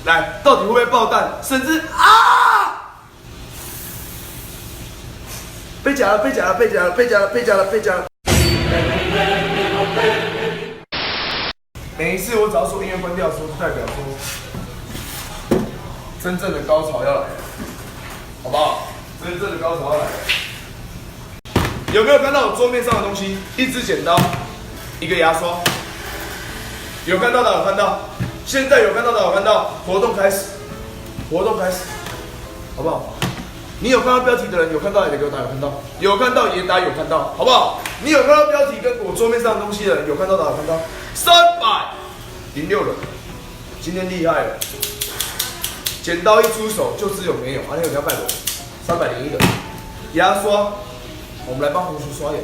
来，到底会不会爆弹，甚至啊！被夹了，被夹了，被夹了，被夹了，被夹了，被夹了。每一次我只要说音乐关掉的时候，就代表说真正的高潮要来了，好不好？真正的高潮要来了。有没有看到我桌面上的东西？一支剪刀，一个牙刷。有看到的有看到，现在有看到的有看到。活动开始，活动开始，好不好？你有看到标题的人，有看到也得给我打有看到，有看到也打有看到，好不好？你有看到标题跟我桌面上的东西的人，有看到打有看到。306人，今天厉害了，剪刀一出手就知有没有。那有200人，301人，牙刷，我们来帮同学刷眼。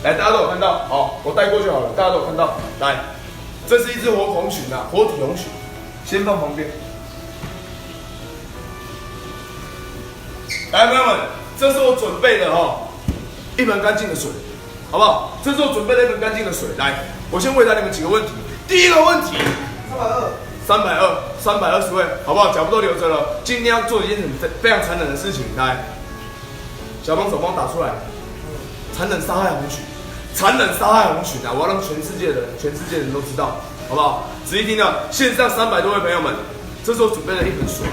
来，大家都有看到，好，我带过就好了，大家都有看到。来，这是一只活红鲟啊，活体红鲟，先放旁边。来，朋友们，这是我准备的一盆干净的水，好不好？这是我准备的一盆干净的水。来，我先回答你们几个问题。第一个问题，320位，好不好？脚步都留着了，今天要做一件非常残忍的事情。来，小帮手帮我打出来，残忍杀害红鲟。残忍杀害红鲟啊！我要让全世界的人都知道，好不好？仔细听了，线上300多位朋友们，这是我准备的一盆水。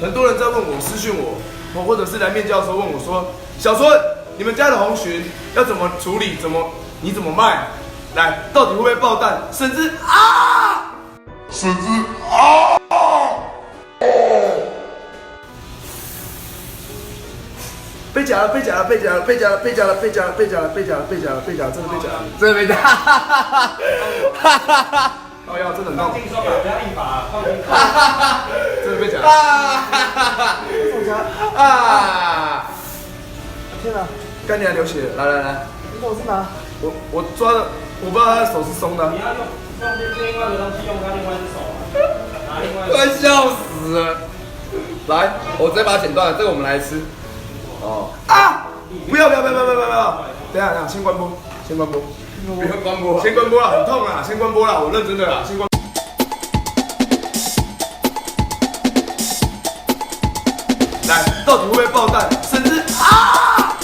很多人在问我，私讯我，或者是来面交的时候问我说：“小春，你们家的红鲟要怎么处理？你怎么卖？来，到底会不会爆弹？甚至啊！被夹了，被夹了，被夹了，被夹了，被夹了，被夹了，被夹了，被夹了，被夹了，被夹了，真的被夹了，真的被夹，哦呀，真的很痛。放轻松啊，不要硬拔，放轻松。真的被夹了。啊！天哪！干你还流血！来来来，你手是哪？我抓的，我不知道他的手是松的。你要用另外一个东西用他另外一只手啊，拿另外一个。快笑死了！来，我直接把它剪断了，这个我们来吃。啊！不要！等一下，先关播，不用关播，先关播了，很痛啊，先关播了，我认真的啦，先关。来，到底会不会爆弹？甚至啊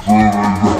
！Oh my God.